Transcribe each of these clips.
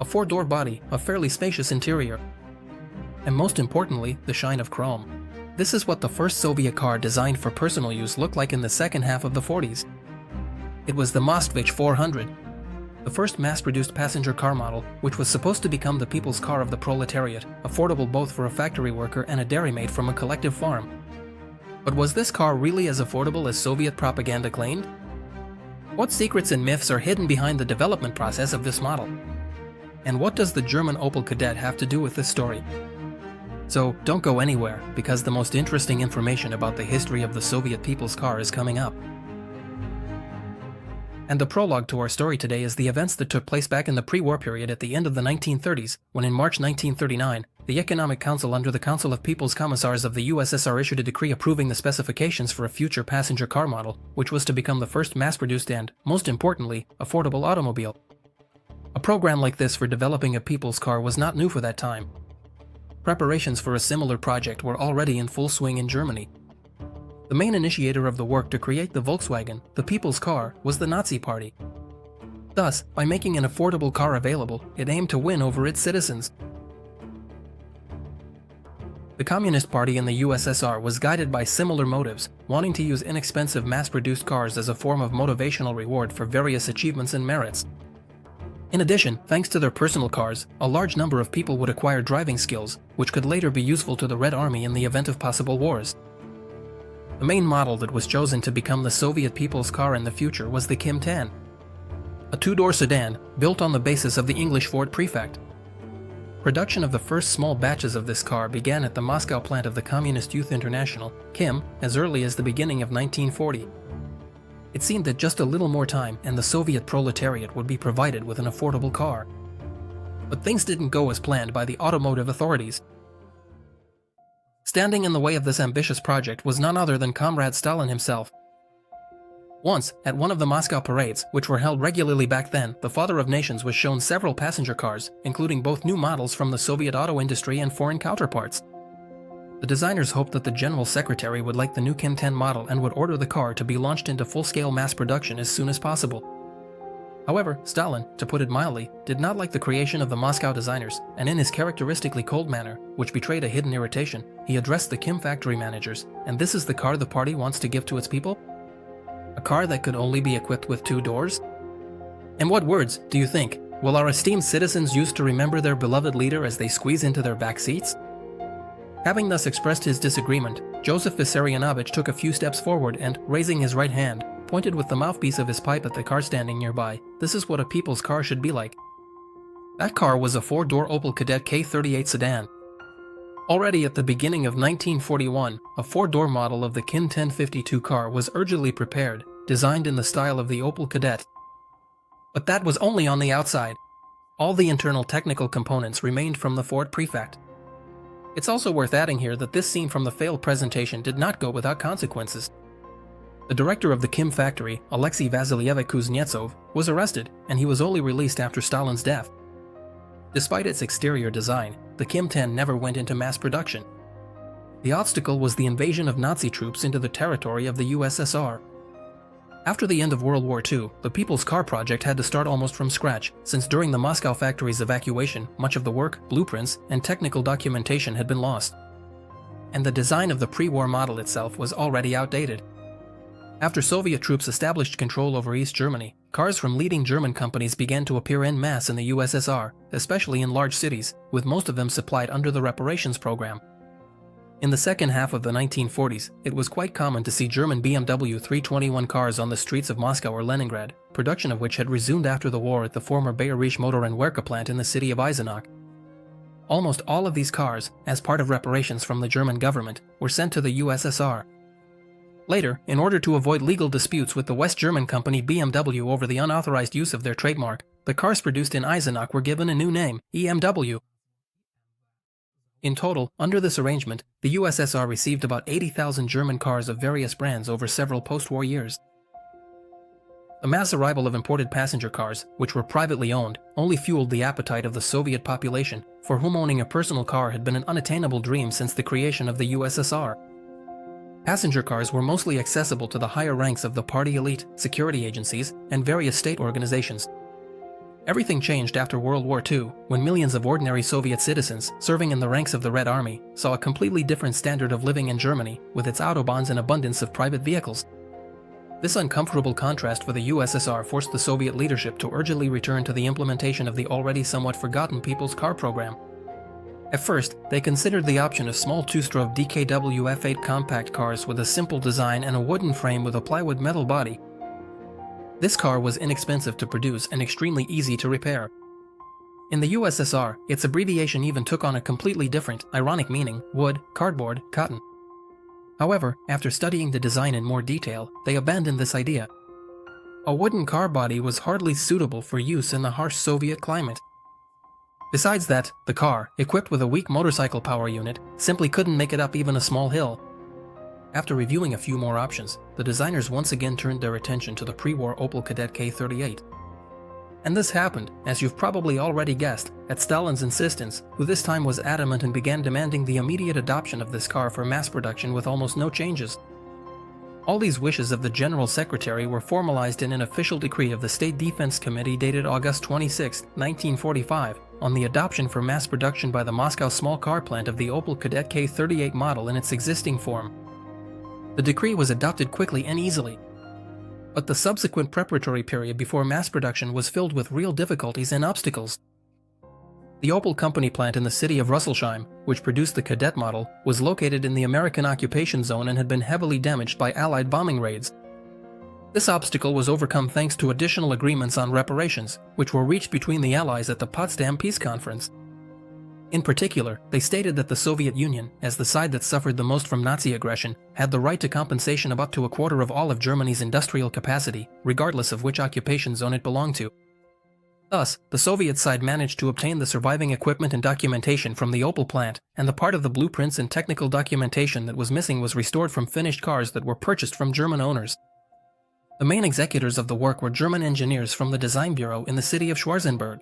a four-door body, a fairly spacious interior, and most importantly, the shine of chrome. This is what the first Soviet car designed for personal use looked like in the second half of the 40s. It was the Moskvich 400, the first mass-produced passenger car model, which was supposed to become the people's car of the proletariat, affordable both for a factory worker and a dairymaid from a collective farm. But was this car really as affordable as Soviet propaganda claimed? What secrets and myths are hidden behind the development process of this model? And what does the German Opel Kadett have to do with this story? So don't go anywhere, because the most interesting information about the history of the Soviet people's car is coming up. And the prologue to our story today is the events that took place back in the pre-war period at the end of the 1930s, when in March 1939, the Economic Council under the Council of People's Commissars of the USSR issued a decree approving the specifications for a future passenger car model, which was to become the first mass-produced and, most importantly, affordable automobile. A program like this for developing a people's car was not new for that time. Preparations for a similar project were already in full swing in Germany. The main initiator of the work to create the Volkswagen, the people's car, was the Nazi Party. Thus, by making an affordable car available, it aimed to win over its citizens. The Communist Party in the USSR was guided by similar motives, wanting to use inexpensive mass-produced cars as a form of motivational reward for various achievements and merits. In addition, thanks to their personal cars, a large number of people would acquire driving skills, which could later be useful to the Red Army in the event of possible wars. The main model that was chosen to become the Soviet people's car in the future was the Kim 10, a two-door sedan built on the basis of the English Ford Prefect. Production of the first small batches of this car began at the Moscow plant of the Communist Youth International, Kim, as early as the beginning of 1940. It seemed that just a little more time and the Soviet proletariat would be provided with an affordable car. But things didn't go as planned by the automotive authorities. Standing in the way of this ambitious project was none other than Comrade Stalin himself. Once, at one of the Moscow parades, which were held regularly back then, the Father of Nations was shown several passenger cars, including both new models from the Soviet auto industry and foreign counterparts. The designers hoped that the General Secretary would like the new Kim 10 model and would order the car to be launched into full-scale mass production as soon as possible. However, Stalin, to put it mildly, did not like the creation of the Moscow designers, and in his characteristically cold manner, which betrayed a hidden irritation, he addressed the Kim factory managers, and this is the car the party wants to give to its people? A car that could only be equipped with two doors? And what words, do you think, will our esteemed citizens use to remember their beloved leader as they squeeze into their back seats? Having thus expressed his disagreement, Joseph Vissarionovich took a few steps forward and, raising his right hand, pointed with the mouthpiece of his pipe at the car standing nearby. This is what a people's car should be like. That car was a four-door Opel Kadett K38 sedan. Already at the beginning of 1941, a four-door model of the Kim 1052 car was urgently prepared, designed in the style of the Opel Kadett. But that was only on the outside. All the internal technical components remained from the Ford Prefect. It's also worth adding here that this scene from the failed presentation did not go without consequences. The director of the Kim factory, Alexei Vasilievich Kuznetsov, was arrested, and he was only released after Stalin's death. Despite its exterior design, the Kim 10 never went into mass production. The obstacle was the invasion of Nazi troops into the territory of the USSR. After the end of World War II, the People's Car project had to start almost from scratch, since during the Moscow factory's evacuation, much of the work, blueprints, and technical documentation had been lost. And the design of the pre-war model itself was already outdated. After Soviet troops established control over East Germany, cars from leading German companies began to appear en masse in the USSR, especially in large cities, with most of them supplied under the reparations program. In the second half of the 1940s, it was quite common to see German BMW 321 cars on the streets of Moscow or Leningrad, production of which had resumed after the war at the former Bayerisch Motor and Werke plant in the city of Eisenach. Almost all of these cars, as part of reparations from the German government, were sent to the USSR. Later, in order to avoid legal disputes with the West German company BMW over the unauthorized use of their trademark, the cars produced in Eisenach were given a new name, EMW. In total, under this arrangement, the USSR received about 80,000 German cars of various brands over several post-war years. The mass arrival of imported passenger cars, which were privately owned, only fueled the appetite of the Soviet population, for whom owning a personal car had been an unattainable dream since the creation of the USSR. Passenger cars were mostly accessible to the higher ranks of the party elite, security agencies, and various state organizations. Everything changed after World War II, when millions of ordinary Soviet citizens, serving in the ranks of the Red Army, saw a completely different standard of living in Germany, with its autobahns and abundance of private vehicles. This uncomfortable contrast for the USSR forced the Soviet leadership to urgently return to the implementation of the already somewhat forgotten People's Car program. At first, they considered the option of small two-stroke DKW F8 compact cars with a simple design and a wooden frame with a plywood metal body. This car was inexpensive to produce and extremely easy to repair. In the USSR, its abbreviation even took on a completely different, ironic meaning: wood, cardboard, cotton. However, after studying the design in more detail, they abandoned this idea. A wooden car body was hardly suitable for use in the harsh Soviet climate. Besides that, the car, equipped with a weak motorcycle power unit, simply couldn't make it up even a small hill. After reviewing a few more options, the designers once again turned their attention to the pre-war Opel Kadett K38. And this happened, as you've probably already guessed, at Stalin's insistence, who this time was adamant and began demanding the immediate adoption of this car for mass production with almost no changes. All these wishes of the General Secretary were formalized in an official decree of the State Defense Committee dated August 26, 1945, on the adoption for mass production by the Moscow small car plant of the Opel Kadett K38 model in its existing form. The decree was adopted quickly and easily. But the subsequent preparatory period before mass production was filled with real difficulties and obstacles. The Opel Company plant in the city of Rüsselsheim, which produced the Kadett model, was located in the American occupation zone and had been heavily damaged by Allied bombing raids. This obstacle was overcome thanks to additional agreements on reparations, which were reached between the Allies at the Potsdam Peace Conference. In particular, they stated that the Soviet Union, as the side that suffered the most from Nazi aggression, had the right to compensation of up to a quarter of all of Germany's industrial capacity, regardless of which occupation zone it belonged to. Thus, the Soviet side managed to obtain the surviving equipment and documentation from the Opel plant, and the part of the blueprints and technical documentation that was missing was restored from finished cars that were purchased from German owners. The main executors of the work were German engineers from the design bureau in the city of Schwarzenberg.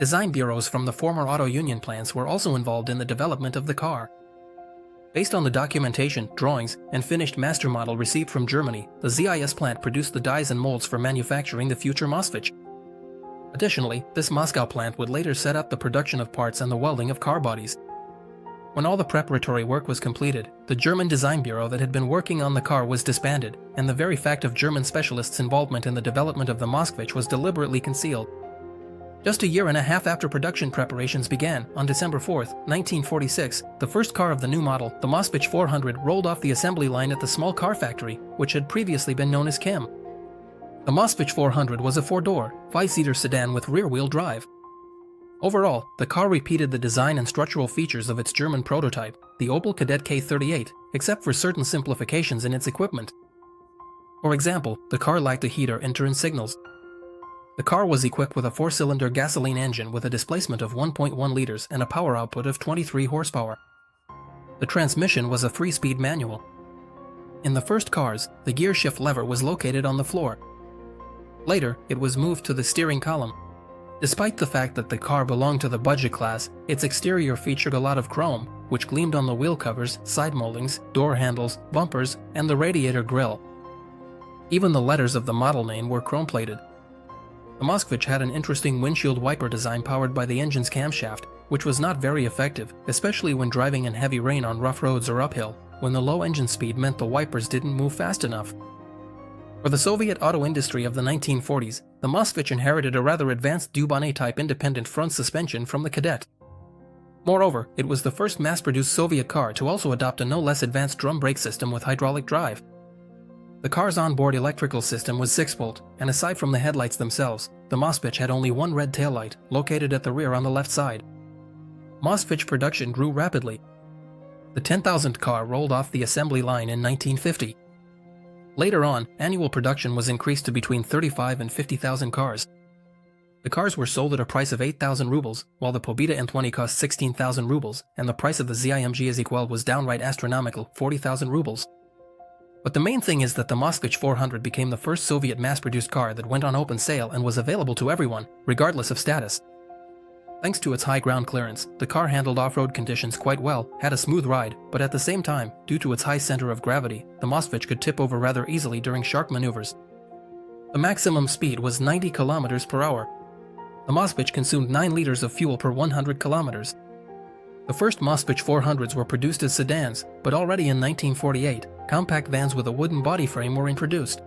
Design bureaus from the former auto union plants were also involved in the development of the car. Based on the documentation, drawings, and finished master model received from Germany, the ZIS plant produced the dies and molds for manufacturing the future Moskvich. Additionally, this Moscow plant would later set up the production of parts and the welding of car bodies. When all the preparatory work was completed, the German design bureau that had been working on the car was disbanded, and the very fact of German specialists' involvement in the development of the Moskvich was deliberately concealed. Just a year and a half after production preparations began, on December 4, 1946, the first car of the new model, the Moskvich 400, rolled off the assembly line at the small car factory, which had previously been known as Chem. The Moskvich 400 was a four-door, five-seater sedan with rear-wheel drive. Overall, the car repeated the design and structural features of its German prototype, the Opel Kadett K38, except for certain simplifications in its equipment. For example, the car lacked a heater and turn signals. The car was equipped with a four-cylinder gasoline engine with a displacement of 1.1 liters and a power output of 23 horsepower. The transmission was a 3-speed manual. In the first cars, the gear shift lever was located on the floor. Later, it was moved to the steering column. Despite the fact that the car belonged to the budget class, its exterior featured a lot of chrome, which gleamed on the wheel covers, side moldings, door handles, bumpers, and the radiator grille. Even the letters of the model name were chrome-plated. The Moskvich had an interesting windshield wiper design powered by the engine's camshaft, which was not very effective, especially when driving in heavy rain on rough roads or uphill, when the low engine speed meant the wipers didn't move fast enough. For the Soviet auto industry of the 1940s, the Moskvich inherited a rather advanced Dubonnet-type independent front suspension from the Cadet. Moreover, it was the first mass-produced Soviet car to also adopt a no less advanced drum brake system with hydraulic drive. The car's onboard electrical system was 6-volt, and aside from the headlights themselves, the Moskvich had only one red taillight, located at the rear on the left side. Moskvich production grew rapidly. The 10,000th car rolled off the assembly line in 1950. Later on, annual production was increased to between 35 and 50,000 cars. The cars were sold at a price of 8,000 rubles, while the Pobeda M20 cost 16,000 rubles, and the price of the ZIMG as equal was downright astronomical, 40,000 rubles. But the main thing is that the Moskvich 400 became the first Soviet mass-produced car that went on open sale and was available to everyone, regardless of status. Thanks to its high ground clearance, the car handled off-road conditions quite well, had a smooth ride, but at the same time, due to its high center of gravity, the Moskvich could tip over rather easily during sharp maneuvers. The maximum speed was 90 km per hour. The Moskvich consumed 9 liters of fuel per 100 kilometers. The first Moskvich 400s were produced as sedans, but already in 1948, compact vans with a wooden body frame were introduced.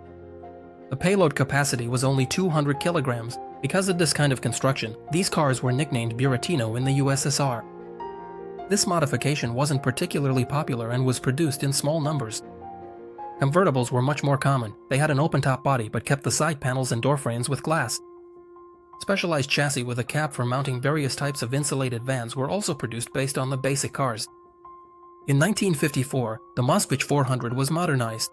The payload capacity was only 200 kilograms. Because of this kind of construction, these cars were nicknamed Buratino in the USSR. This modification wasn't particularly popular and was produced in small numbers. Convertibles were much more common. They had an open-top body but kept the side panels and door frames with glass. Specialized chassis with a cap for mounting various types of insulated vans were also produced based on the basic cars. In 1954, the Moskvich 400 was modernized.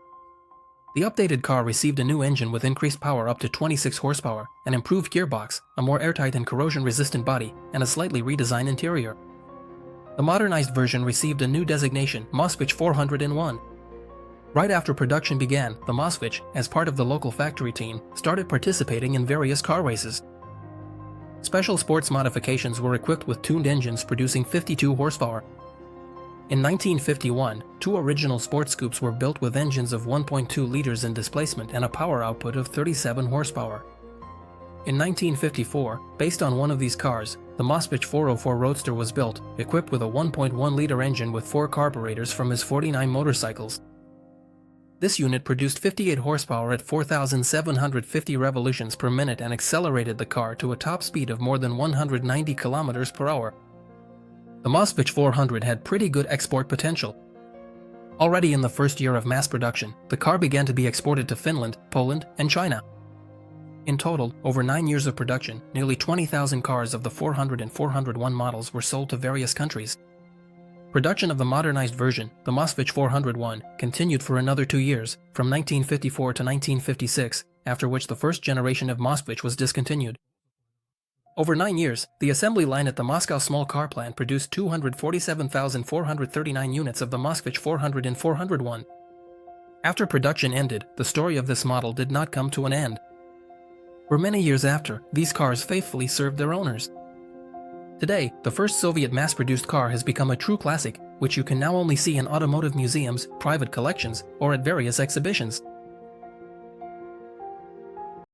The updated car received a new engine with increased power up to 26 horsepower, an improved gearbox, a more airtight and corrosion-resistant body, and a slightly redesigned interior. The modernized version received a new designation, Moskvich 401. Right after production began, the Moskvich, as part of the local factory team, started participating in various car races. Special sports modifications were equipped with tuned engines producing 52 horsepower. In 1951, 2 original sports scoopes were built with engines of 1.2 liters in displacement and a power output of 37 horsepower. In 1954, based on one of these cars, the Moskvich 404 Roadster was built, equipped with a 1.1-liter engine with 4 carburetors from his 49 motorcycles. This unit produced 58 horsepower at 4,750 revolutions per minute and accelerated the car to a top speed of more than 190 kilometers per hour. The Moskvich 400 had pretty good export potential. Already in the first year of mass production, the car began to be exported to Finland, Poland, and China. In total, over 9 years of production, nearly 20,000 cars of the 400 and 401 models were sold to various countries. Production of the modernized version, the Moskvich 401, continued for another 2 years, from 1954 to 1956, after which the first generation of Moskvich was discontinued. Over 9 years, the assembly line at the Moscow small car plant produced 247,439 units of the Moskvich 400 and 401. After production ended, the story of this model did not come to an end. For many years after, these cars faithfully served their owners. Today, the first Soviet mass-produced car has become a true classic, which you can now only see in automotive museums, private collections, or at various exhibitions.